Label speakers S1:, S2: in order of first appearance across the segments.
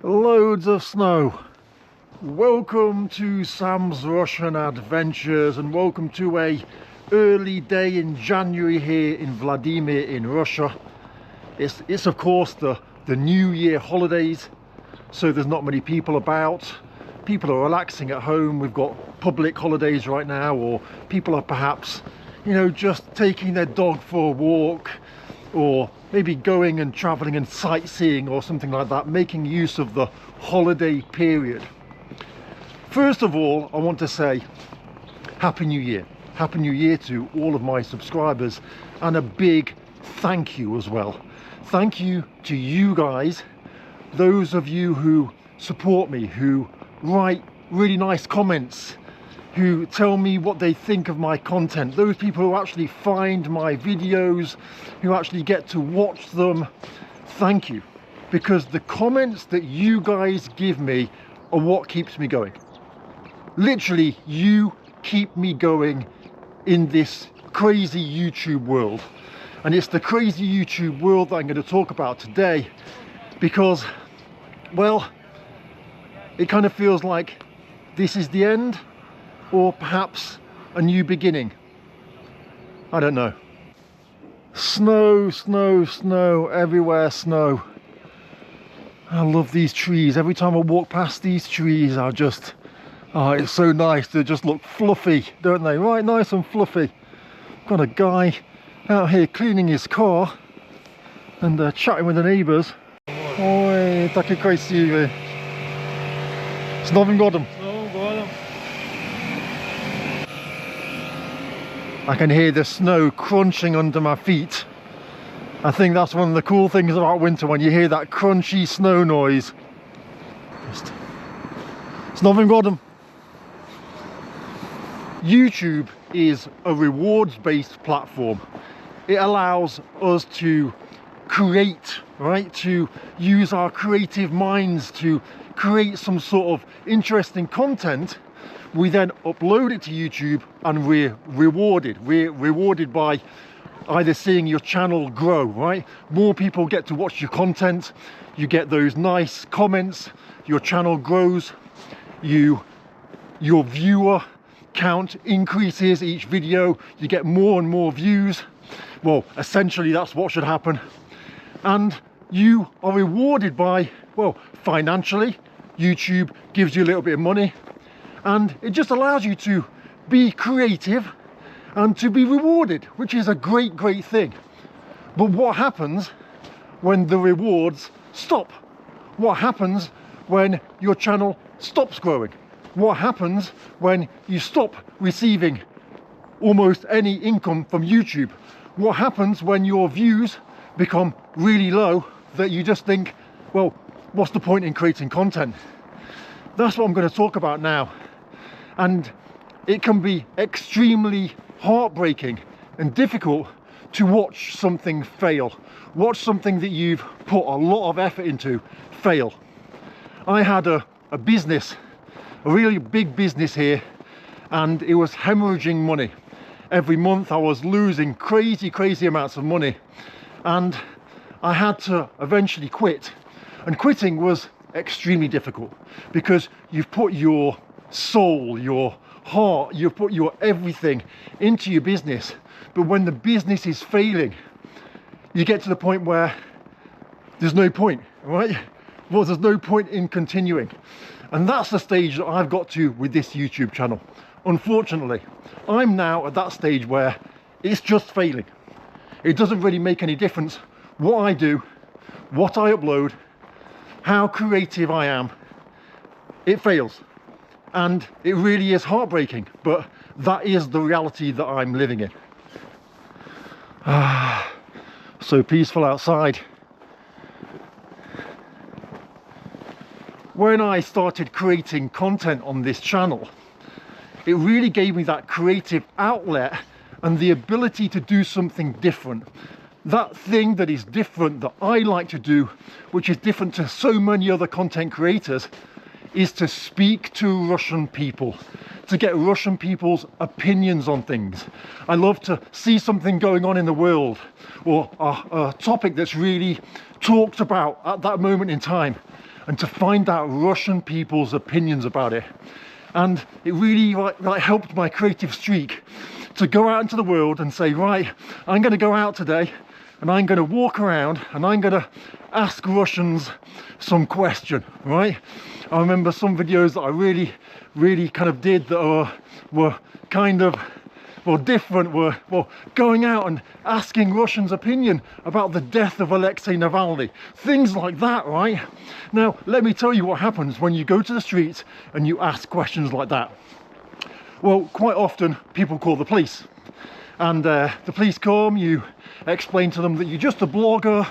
S1: Loads of snow. Welcome to Sam's Russian Adventures, and welcome to a early day in January here in Vladimir in Russia. It's of course the New Year holidays, so there's not many people about. People are relaxing at home. We've got public holidays right now, or people are perhaps, just taking their dog for a walk, or maybe going and traveling and sightseeing or something like that, making use of the holiday period. First of all, I want to say Happy New Year. Happy New Year to all of my subscribers, and a big thank you as well. Thank you to you guys, those of you who support me, who write really nice comments, who tell me what they think of my content, those people who actually find my videos, who actually get to watch them. Thank you, because the comments that you guys give me are what keeps me going. Literally, you keep me going in this crazy YouTube world. And it's the crazy YouTube world that I'm going to talk about today, because, well, it kind of feels like this is the end, or perhaps a new beginning. I don't know. Snow, snow, snow, everywhere snow. I love these trees. Every time I walk past these trees, it's so nice. They just look fluffy, don't they? Right, nice and fluffy. Got a guy out here cleaning his car and chatting with the neighbours. Oj, takie krasiwe. Z Nowym Godem. I can hear the snow crunching under my feet. I think that's one of the cool things about winter, when you hear that crunchy snow noise. Z Nowym Godem. YouTube is a rewards-based platform. It allows us to create, right? To use our creative minds to create some sort of interesting content. We then upload it to YouTube and we're rewarded. We're rewarded by either seeing your channel grow, right? More people get to watch your content. You get those nice comments. Your channel grows. Your viewer count increases each video. You get more and more views. Well, essentially that's what should happen. And you are rewarded by, well, financially. YouTube gives you a little bit of money, and it just allows you to be creative and to be rewarded, which is a great thing. But what happens when the rewards stop? What happens when your channel stops growing? What happens when you stop receiving almost any income from YouTube? What happens when your views become really low, that you just think, well, what's the point in creating content? That's what I'm going to talk about now. And it can be extremely heartbreaking and difficult to watch something fail. Watch something that you've put a lot of effort into fail. I had a business, a really big business here, and it was hemorrhaging money. Every month I was losing crazy amounts of money, and I had to eventually quit. And quitting was extremely difficult, because you've put your soul, your heart, you've put your everything into your business. But when the business is failing, you get to the point where there's no point, right? Well, there's no point in continuing. And that's the stage that I've got to with this YouTube channel. Unfortunately, I'm now at that stage where it's just failing. It doesn't really make any difference what I do, what I upload, how creative I am. It fails. And it really is heartbreaking, but that is the reality that I'm living in. So peaceful outside. When I started creating content on this channel, it really gave me that creative outlet and the ability to do something different. That thing that is different, that I like to do, which is different to so many other content creators, is to speak to Russian people, to get Russian people's opinions on things. I love to see something going on in the world, or a topic that's really talked about at that moment in time, and to find out Russian people's opinions about it. And it really like helped my creative streak to go out into the world and say, right, I'm going to go out today and I'm going to walk around and I'm going to ask Russians some question, right? I remember some videos that I really kind of did that were kind of, well, different, were going out and asking Russians' opinion about the death of Alexei Navalny. Things like that, right? Now, let me tell you what happens when you go to the streets and you ask questions like that. Well, quite often people call the police. And the police come, you explain to them that you're just a blogger,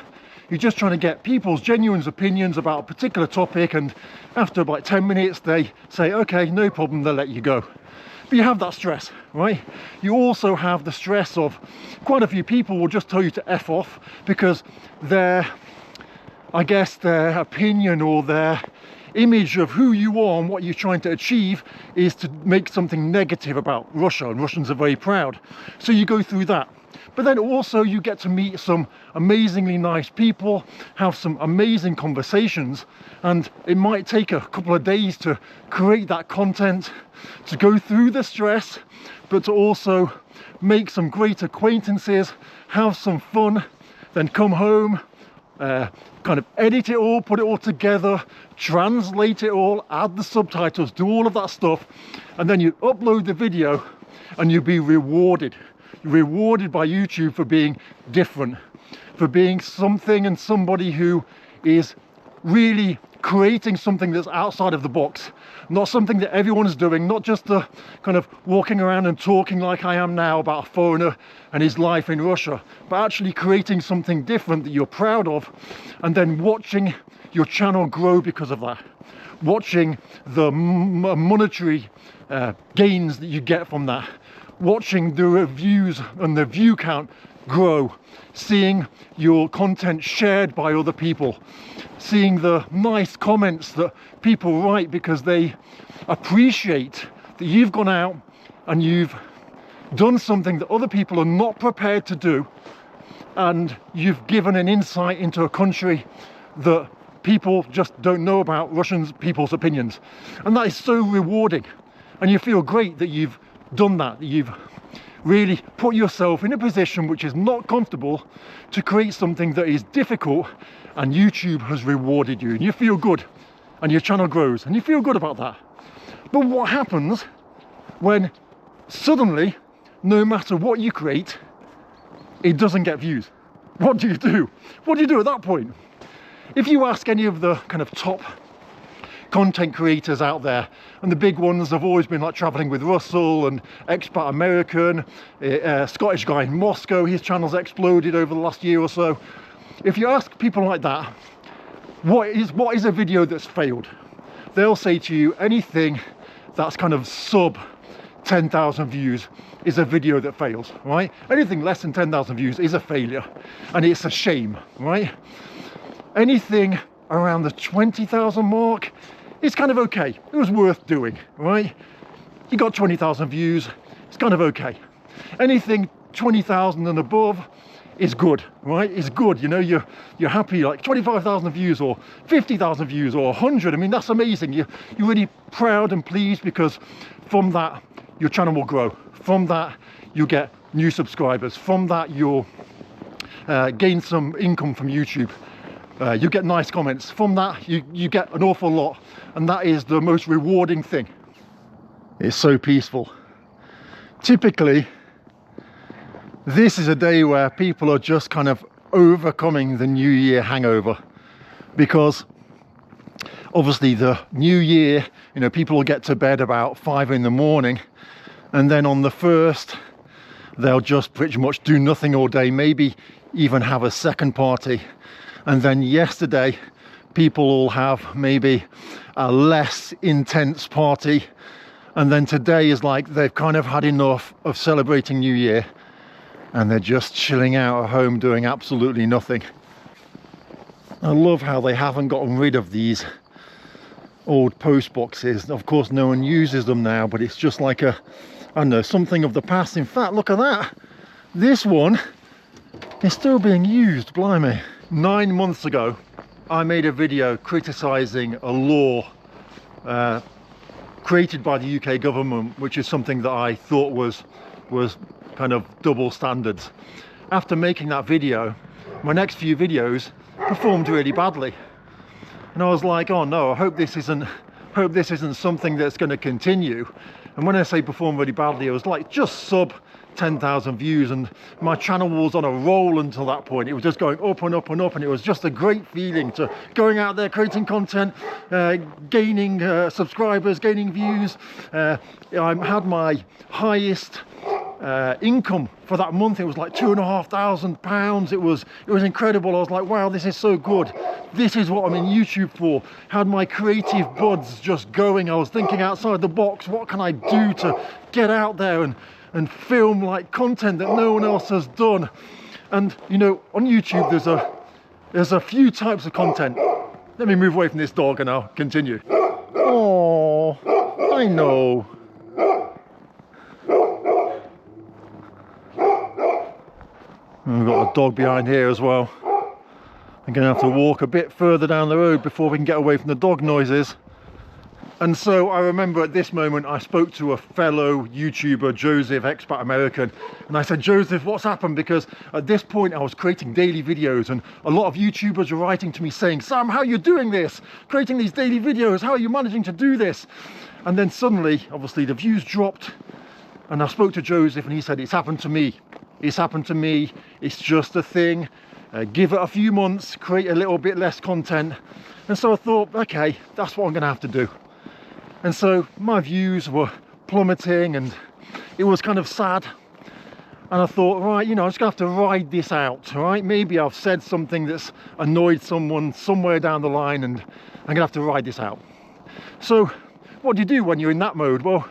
S1: you're just trying to get people's genuine opinions about a particular topic, and after about 10 minutes they say, okay, no problem, they'll let you go. But you have that stress, right? You also have the stress of quite a few people will just tell you to F off because their opinion or their image of who you are and what you're trying to achieve is to make something negative about Russia, and Russians are very proud. So you go through that. But then also you get to meet some amazingly nice people, have some amazing conversations, and it might take a couple of days to create that content, to go through the stress, but to also make some great acquaintances, have some fun, then come home, kind of edit it all, put it all together, translate it all, add the subtitles, do all of that stuff, and then you upload the video and you'll be rewarded. You're rewarded by YouTube for being different, for being something and somebody who is really creating something that's outside of the box, not something that everyone's doing, not just the kind of walking around and talking like I am now about a foreigner and his life in Russia, but actually creating something different that you're proud of, and then watching your channel grow because of that, watching the monetary gains that you get from that, watching the reviews and the view count grow, seeing your content shared by other people, seeing the nice comments that people write because they appreciate that you've gone out and you've done something that other people are not prepared to do, and you've given an insight into a country that people just don't know about, Russian people's opinions. And that is so rewarding, and you feel great that you've done that you've really put yourself in a position which is not comfortable to create something that is difficult, and YouTube has rewarded you, and you feel good, and your channel grows, and you feel good about that. But what happens when suddenly, no matter what you create, it doesn't get views? What do you do? What do you do at that point? If you ask any of the kind of top content creators out there, and the big ones have always been like Traveling with Russell and Expat American, Scottish guy in Moscow, his channel's exploded over the last year or so. If you ask people like that, what is a video that's failed, they'll say to you anything that's kind of sub 10,000 views is a video that fails, right? Anything less than 10,000 views is a failure, and it's a shame, right? Anything around the 20,000 mark, it's kind of okay. It was worth doing, right? You got 20,000 views, it's kind of okay. Anything 20,000 and above is good, right? It's good, you know, you're happy, like 25,000 views or 50,000 views or 100. I mean, that's amazing. You're really proud and pleased, because from that, your channel will grow. From that, you'll get new subscribers. From that, you'll gain some income from YouTube. You get nice comments. From that, you get an awful lot, and that is the most rewarding thing. It's so peaceful. Typically, this is a day where people are just kind of overcoming the New Year hangover, because obviously the New Year, you know, people will get to bed about 5 in the morning, and then on the 1st, they'll just pretty much do nothing all day, maybe even have a second party. And then yesterday, people will have maybe a less intense party. And then today is like they've kind of had enough of celebrating New Year, and they're just chilling out at home doing absolutely nothing. I love how they haven't gotten rid of these old post boxes. Of course no one uses them now, but it's just like a, I don't know, something of the past. In fact, look at that, this one is still being used, blimey. 9 months ago I made a video criticizing a law created by the UK government, which is something that I thought was kind of double standards. After making that video, my next few videos performed really badly, and I was like, oh no, I hope this isn't something that's going to continue. And when I say perform really badly, it was like just sub 10,000 views, and my channel was on a roll until that point. It was just going up and up and up, and it was just a great feeling to going out there creating content, gaining subscribers, gaining views. I had my highest income for that month. It was like £2,500. It was incredible. I was like, wow, this is so good. This is what I'm in YouTube for. Had my creative buds just going. I was thinking outside the box. What can I do to get out there and film like content that no one else has done? And you know, on YouTube there's a few types of content. Let me move away from this dog and I'll continue. Oh, I know. And we've got a dog behind here as well. I'm gonna have to walk a bit further down the road before we can get away from the dog noises. And so I remember at this moment I spoke to a fellow YouTuber, Joseph, expat American, and I said, Joseph, what's happened? Because at this point I was creating daily videos, and a lot of YouTubers were writing to me saying, Sam, how are you doing this? Creating these daily videos, how are you managing to do this? And then suddenly, obviously the views dropped, and I spoke to Joseph and he said, it's happened to me. It's happened to me. It's just a thing. Give it a few months, create a little bit less content. And so I thought, okay, that's what I'm gonna have to do. And so my views were plummeting and it was kind of sad. And I thought, right, you know, I'm just gonna have to ride this out, right? Maybe I've said something that's annoyed someone somewhere down the line, and I'm gonna have to ride this out. So what do you do when you're in that mode? Well,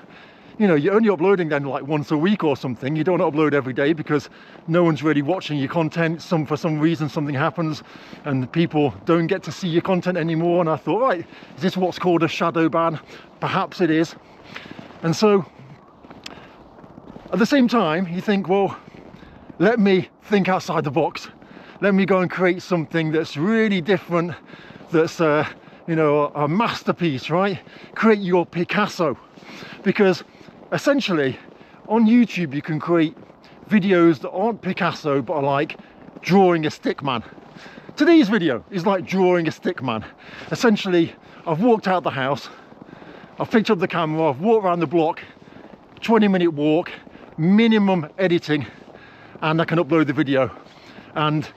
S1: you know, you're only uploading then like once a week or something. You don't upload every day because no one's really watching your content. For some reason something happens and people don't get to see your content anymore. And I thought, right, is this what's called a shadow ban? Perhaps it is. And so at the same time you think, well, let me think outside the box. Let me go and create something that's really different, that's you know, a masterpiece, right? Create your Picasso. Because essentially on YouTube you can create videos that aren't Picasso but are like drawing a stick man. Today's video is like drawing a stick man. Essentially, I've walked out the house, I've picked up the camera, I've walked around the block, 20-minute walk, minimum editing, and I can upload the video. And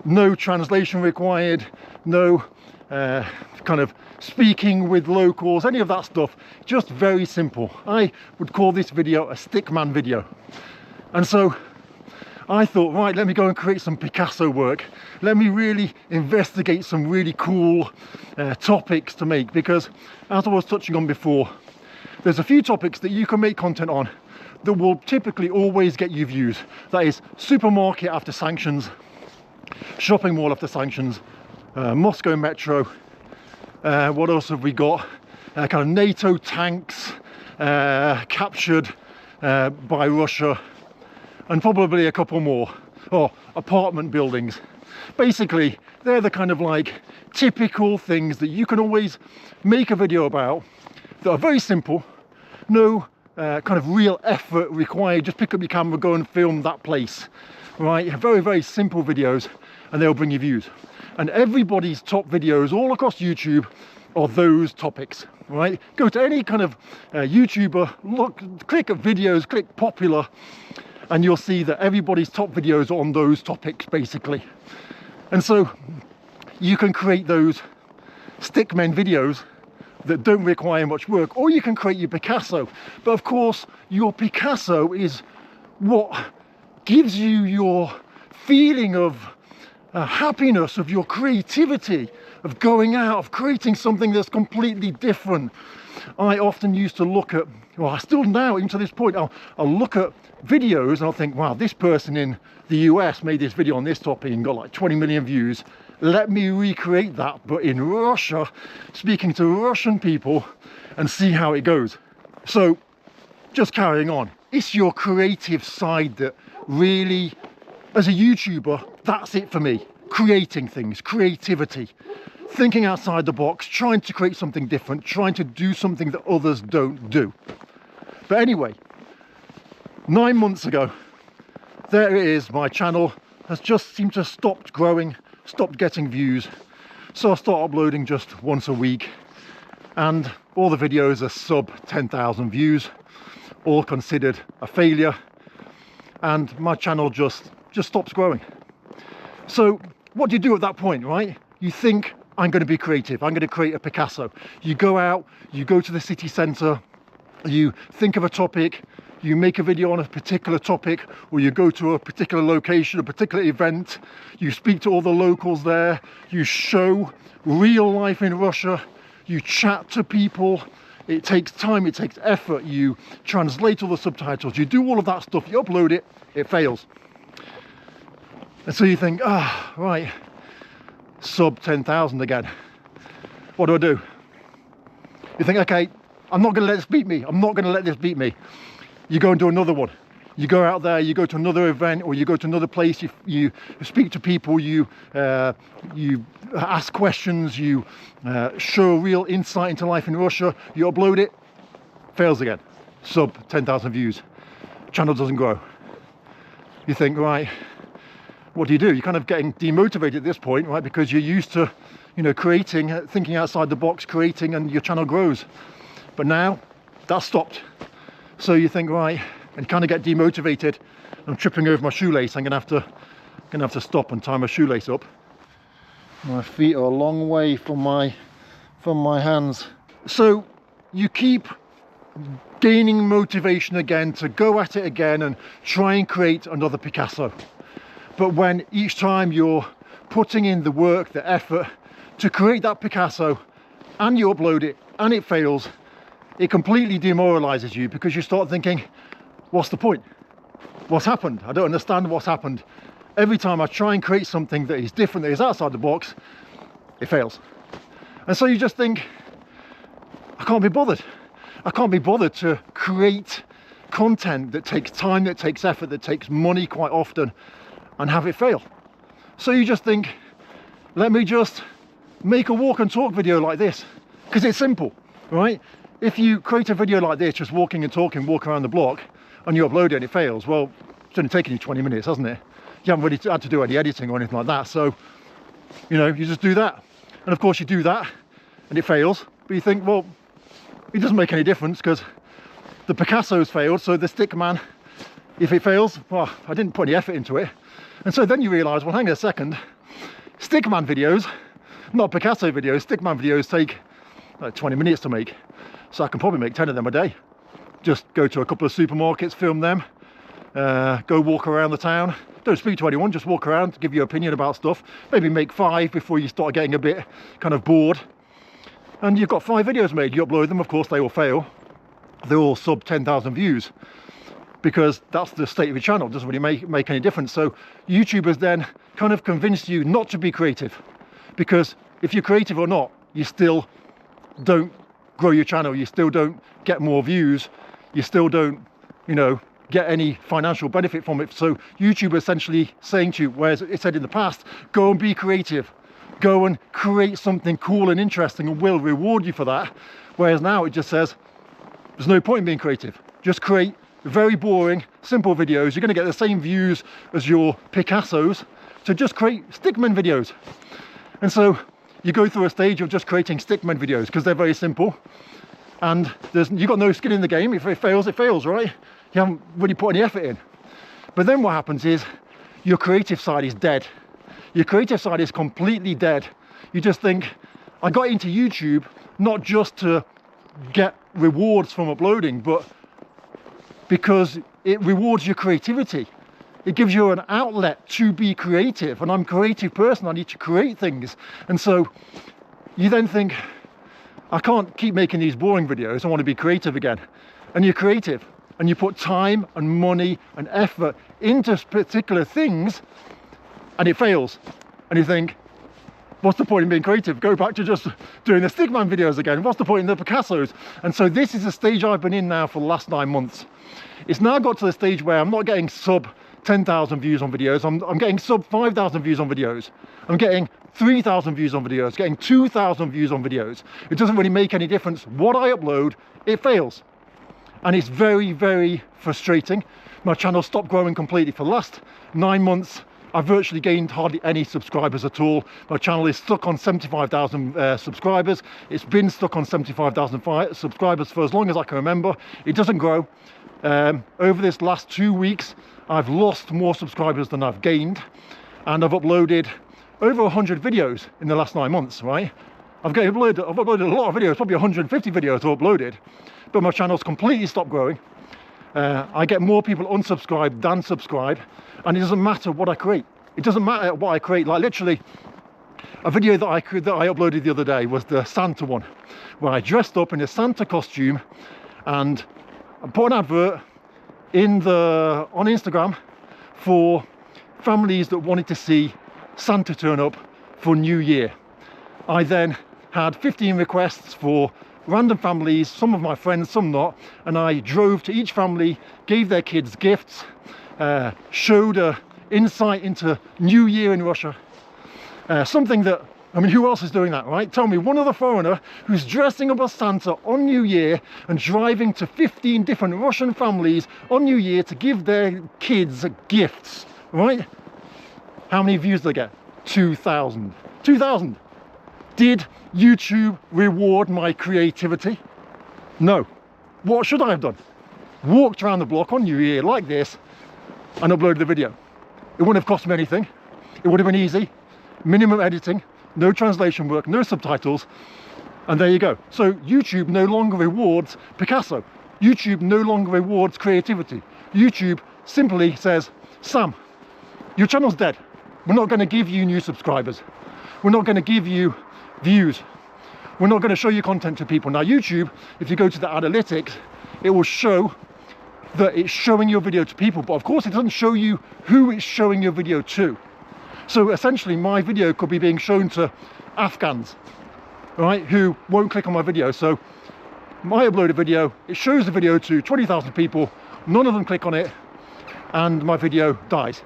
S1: no translation required, no kind of speaking with locals, any of that stuff. Just very simple. I would call this video a stickman video. And so I thought, right, let me go and create some Picasso work. Let me really investigate some really cool topics to make, because as I was touching on before, there's a few topics that you can make content on that will typically always get you views. That is supermarket after sanctions, shopping mall after sanctions, Moscow metro. What else have we got? Kind of NATO tanks captured by Russia, and probably a couple more. Or apartment buildings. Basically, they're the kind of like typical things that you can always make a video about that are very simple, no kind of real effort required. Just pick up your camera, go and film that place, right? Very, very simple videos, and they'll bring you views. And everybody's top videos all across YouTube are those topics, right? Go to any kind of YouTuber, look, click at videos, click popular, and you'll see that everybody's top videos are on those topics, basically. And so you can create those stickmen videos that don't require much work, or you can create your Picasso. But of course, your Picasso is what gives you your feeling of happiness, of your creativity, of going out, of creating something that's completely different. I often used to look at, well, I still now, even to this point, I'll look at videos and I'll think, wow, this person in the US made this video on this topic and got like 20 million views. let me recreate that, but in Russia, speaking to Russian people, and see how it goes. So just carrying on, it's your creative side that really, as a YouTuber, that's it for me. Creating things, creativity, thinking outside the box, trying to create something different, trying to do something that others don't do. But anyway, 9 months ago, there it is, my channel has just seemed to have stopped growing, stopped getting views. So I start uploading just once a week, and all the videos are sub 10,000 views, all considered a failure, and my channel just stops growing. So what do you do at that point, right? You think, I'm going to be creative, I'm going to create a Picasso. You go out, you go to the city centre, you think of a topic, you make a video on a particular topic, or you go to a particular location, a particular event, you speak to all the locals there, you show real life in Russia, you chat to people, it takes time, it takes effort, you translate all the subtitles, you do all of that stuff, you upload it, it fails. And so you think, right, sub 10,000 again. What do? You think, okay, I'm not going to let this beat me. I'm not going to let this beat me. You go and do another one. You go out there, you go to another event, or you go to another place, you speak to people, you ask questions, you show real insight into life in Russia, you upload it, fails again. Sub 10,000 views. Channel doesn't grow. You think, right, what do? You're kind of getting demotivated at this point, right? Because you're used to, creating, thinking outside the box, creating, and your channel grows. But now that's stopped. So you think, right, and kind of get demotivated. I'm tripping over my shoelace. I'm gonna have to stop and tie my shoelace up. My feet are a long way from my hands. So you keep gaining motivation again to go at it again and try and create another Picasso. But when each time you're putting in the work, the effort to create that Picasso, and you upload it and it fails, it completely demoralizes you, because you start thinking, what's the point? What's happened? I don't understand what's happened. Every time I try and create something that is different, that is outside the box, it fails. And so you just think, I can't be bothered. I can't be bothered to create content that takes time, that takes effort, that takes money quite often, and have it fail. So you just think, let me just make a walk and talk video like this, because it's simple, right? If you create a video like this, just walking and talking, walk around the block, and you upload it and it fails, well, it's only taken you 20 minutes, hasn't it? You haven't really had to do any editing or anything like that. So, you just do that. And of course you do that and it fails, but you think, well, it doesn't make any difference because the Picasso's failed, so the Stickman, if it fails, well, I didn't put any effort into it. And so then you realise, well, hang on a second, Stickman videos, not Picasso videos, Stickman videos take like 20 minutes to make. So I can probably make 10 of them a day. Just go to a couple of supermarkets, film them, go walk around the town. Don't speak to anyone, just walk around, give your opinion about stuff. Maybe make 5 before you start getting a bit kind of bored. And you've got 5 videos made, you upload them, of course they will fail. They're all sub 10,000 views, because that's the state of your channel, it doesn't really make any difference. So YouTubers then kind of convince you not to be creative, because if you're creative or not, you still don't grow your channel, you still don't get more views, you still don't, get any financial benefit from it. So YouTube essentially saying to you, whereas it said in the past, go and be creative, go and create something cool and interesting, and we'll reward you for that. Whereas now it just says, there's no point in being creative, just create very boring, simple videos. You're going to get the same views as your Picassos, so just create Stickman videos. And so you go through a stage of just creating Stickman videos because they're very simple, and you've got no skin in the game. If it fails, right? You haven't really put any effort in. But then what happens is your creative side is dead. Your creative side is completely dead. You just think, I got into YouTube not just to get rewards from uploading, but because it rewards your creativity. It gives you an outlet to be creative, and I'm a creative person, I need to create things. And so you then think, I can't keep making these boring videos, I want to be creative again. And you're creative, and you put time and money and effort into particular things, and it fails. And you think, What's the point in being creative? Go back to just doing the stickman videos again. What's the point in the Picassos? And so this is the stage I've been in now for the last 9 months. It's now got to the stage where I'm not getting sub 10,000 views on videos. I'm getting sub 5,000 views on videos. I'm getting 3,000 views on videos, getting 2,000 views on videos. It doesn't really make any difference. What I upload, it fails. And it's very, very frustrating. My channel stopped growing completely. For the last 9 months, I've virtually gained hardly any subscribers at all. My channel is stuck on 75,000 subscribers. It's been stuck on 75,000 subscribers for as long as I can remember. It doesn't grow. Over this last 2 weeks, I've lost more subscribers than I've gained. And I've uploaded over 100 videos in the last 9 months, right? I've uploaded a lot of videos, probably 150 videos I've uploaded, but my channel's completely stopped growing. I get more people unsubscribe than subscribe, and it doesn't matter what I create. It doesn't matter what I create. Like literally, a video that I uploaded the other day was the Santa one, where I dressed up in a Santa costume and I put an advert on Instagram for families that wanted to see Santa turn up for New Year. I then had 15 requests for random families, some of my friends, some not, and I drove to each family, gave their kids gifts, showed an insight into New Year in Russia. Something that, I mean, who else is doing that, right? Tell me one other foreigner who's dressing up as Santa on New Year and driving to 15 different Russian families on New Year to give their kids gifts, right? How many views do they get? 2,000. 2,000. Did YouTube reward my creativity? No. What should I have done? Walked around the block on New Year like this and uploaded the video. It wouldn't have cost me anything. It would have been easy. Minimum editing, no translation work, no subtitles, and there you go. So YouTube no longer rewards Picasso. YouTube no longer rewards creativity. YouTube simply says, Sam, your channel's dead. We're not going to give you new subscribers. We're not going to give you views. We're not going to show your content to people. Now YouTube, if you go to the analytics, it will show that it's showing your video to people, but of course it doesn't show you who it's showing your video to. So essentially my video could be being shown to Afghans, right, who won't click on my video. So my uploaded video, it shows the video to 20,000 people, none of them click on it, and my video dies.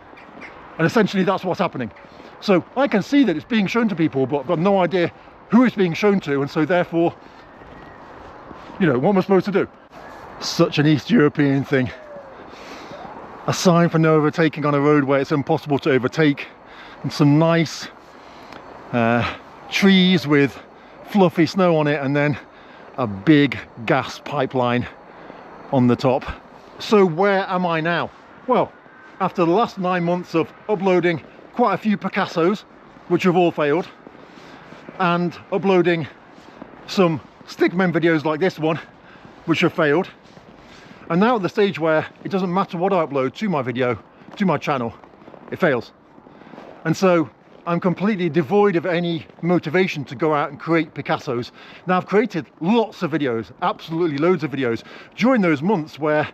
S1: And essentially that's what's happening. So I can see that it's being shown to people, but I've got no idea who it's being shown to, and so therefore, you know, what am I supposed to do? Such an East European thing. A sign for no overtaking on a road where it's impossible to overtake, and some nice trees with fluffy snow on it, and then a big gas pipeline on the top. So where am I now? Well, after the last 9 months of uploading quite a few Picassos, which have all failed, and uploading some stickmen videos like this one, which have failed, and now at the stage where it doesn't matter what I upload to my video, to my channel, it fails. And so I'm completely devoid of any motivation to go out and create Picassos. Now I've created lots of videos, absolutely loads of videos, during those months where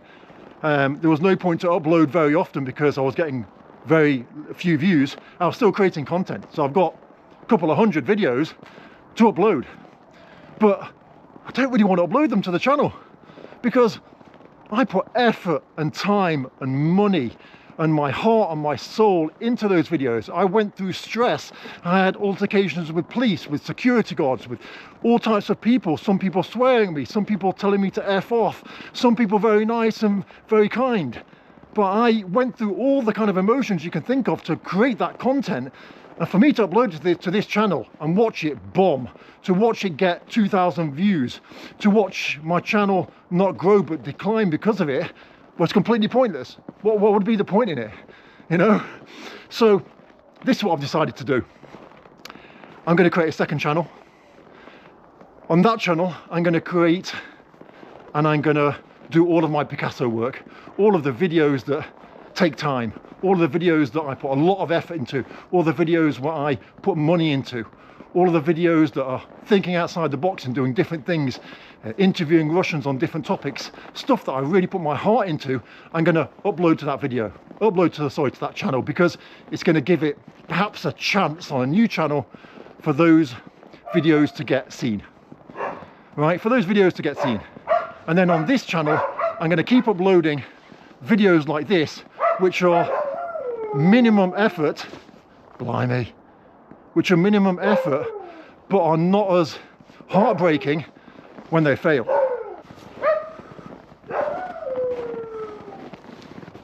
S1: there was no point to upload very often because I was getting very few views. I was still creating content. So I've got a couple of 100 videos to upload, but I don't really want to upload them to the channel because I put effort and time and money and my heart and my soul into those videos. I went through stress. I had altercations with police, with security guards, with all types of people. Some people swearing at me, some people telling me to F off, some people very nice and very kind. But I went through all the kind of emotions you can think of to create that content. And for me to upload to this channel and watch it bomb, to watch it get 2,000 views, to watch my channel not grow but decline because of it, was completely pointless. What would be the point in it, you know? So this is what I've decided to do. I'm going to create a second channel. On that channel, I'm going to create and I'm going to do all of my Picasso work, all of the videos that take time, all of the videos that I put a lot of effort into, all the videos where I put money into, all of the videos that are thinking outside the box and doing different things, interviewing Russians on different topics, stuff that I really put my heart into. I'm going to upload to that video, to that channel, because it's going to give it perhaps a chance on a new channel for those videos to get seen, right? For those videos to get seen. And then on this channel, I'm going to keep uploading videos like this, which are minimum effort, blimey, which are minimum effort, but are not as heartbreaking when they fail.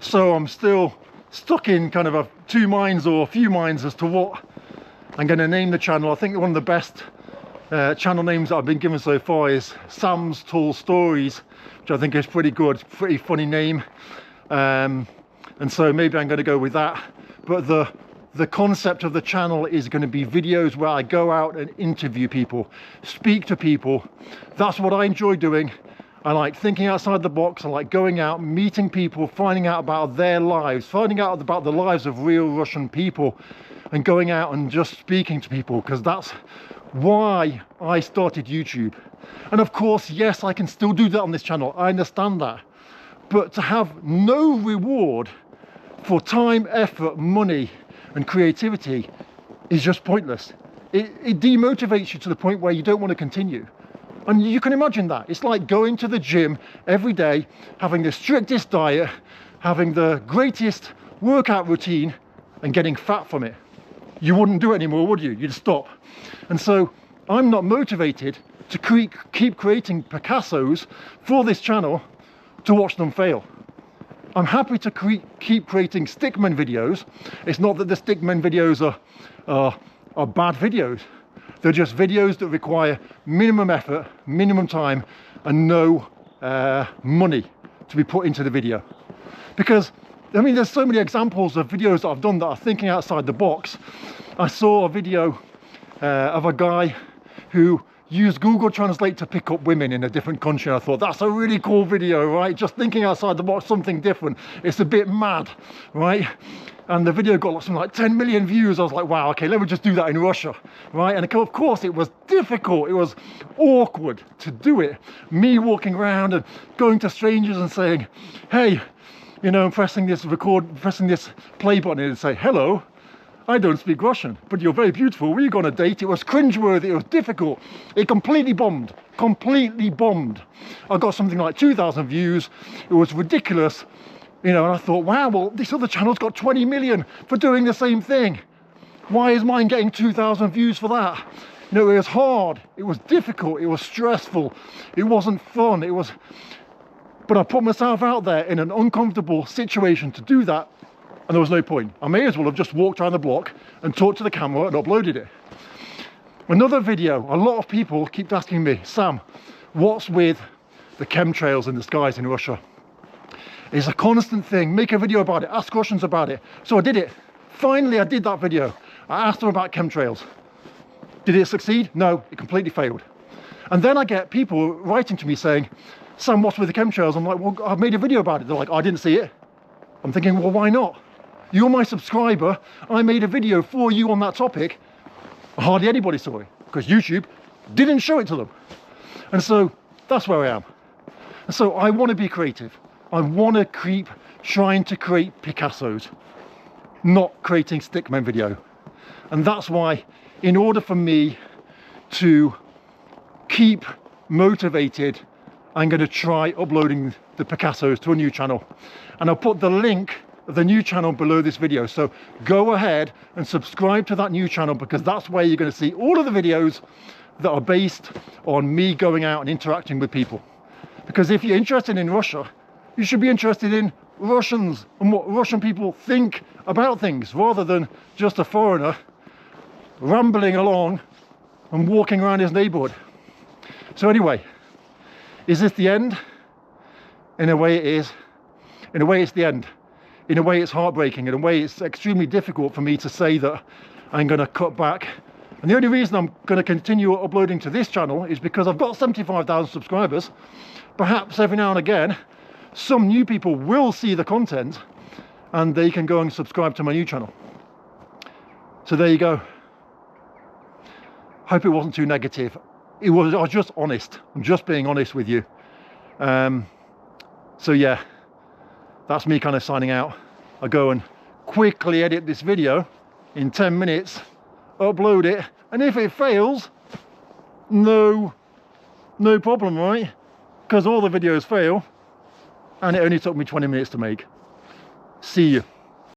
S1: So I'm still stuck in kind of two minds or a few minds as to what I'm going to name the channel. I think one of the best channel names that I've been given so far is Sam's Tall Stories, which I think is pretty good, pretty funny name. And so maybe I'm going to go with that. But the concept of the channel is going to be videos where I go out and interview people, speak to people. That's what I enjoy doing. I like thinking outside the box. I like going out, meeting people, finding out about their lives, finding out about the lives of real Russian people, and going out and just speaking to people, because that's why I started YouTube. And of course, yes, I can still do that on this channel. I understand that. But to have no reward for time, effort, money, and creativity is just pointless. It demotivates you to the point where you don't want to continue. And you can imagine that. It's like going to the gym every day, having the strictest diet, having the greatest workout routine, and getting fat from it. You wouldn't do it anymore, would you? You'd stop. And so I'm not motivated to keep creating Picassos for this channel to watch them fail. I'm happy to keep creating stickman videos. It's not that the stickman videos are bad videos. They're just videos that require minimum effort, minimum time, and no money to be put into the video. Because, I mean, there's so many examples of videos that I've done that are thinking outside the box. I saw a video of a guy who used Google Translate to pick up women in a different country. And I thought, that's a really cool video, right? Just thinking outside the box, something different. It's a bit mad, right? And the video got something like 10 million views. I was like, wow, okay, let me just do that in Russia, right? And of course it was difficult. It was awkward to do it. Me walking around and going to strangers and saying, hey, you know, pressing this play button and say, hello, I don't speak Russian, but you're very beautiful. Were you on a date? It was cringeworthy. It was difficult. It completely bombed. Completely bombed. I got something like 2,000 views. It was ridiculous. You know, and I thought, wow, well, this other channel's got 20 million for doing the same thing. Why is mine getting 2,000 views for that? You know, it was hard. It was difficult. It was stressful. It wasn't fun. But I put myself out there in an uncomfortable situation to do that. And there was no point. I may as well have just walked around the block and talked to the camera and uploaded it. Another video, a lot of people keep asking me, Sam, what's with the chemtrails in the skies in Russia? It's a constant thing. Make a video about it. Ask Russians about it. So I did it. Finally, I did that video. I asked them about chemtrails. Did it succeed? No, it completely failed. And then I get people writing to me saying, Sam, what's with the chemtrails? I'm like, well, I've made a video about it. They're like, I didn't see it. I'm thinking, well, why not? You're my subscriber. I made a video for you on that topic. Hardly anybody saw it because YouTube didn't show it to them. And so that's where I am. And so I want to be creative. I want to keep trying to create Picassos, not creating stickman video. And that's why, in order for me to keep motivated, I'm going to try uploading the Picassos to a new channel. And I'll put the link of the new channel below this video. So go ahead and subscribe to that new channel, because that's where you're going to see all of the videos that are based on me going out and interacting with people. Because if you're interested in Russia, you should be interested in Russians and what Russian people think about things, rather than just a foreigner rambling along and walking around his neighborhood. So anyway, is this the end? In a way it is. In a way it's the end. In a way it's heartbreaking. In a way it's extremely difficult for me to say that I'm going to cut back. And the only reason I'm going to continue uploading to this channel is because I've got 75,000 subscribers. Perhaps every now and again some new people will see the content and they can go and subscribe to my new channel. So there you go. Hope it wasn't too negative. I was just honest. I'm just being honest with you. So yeah, that's me kind of signing out. I'll go and quickly edit this video in 10 minutes, upload it, And if it fails, no problem, right? Because all the videos fail, and it only took me 20 minutes to make. See you.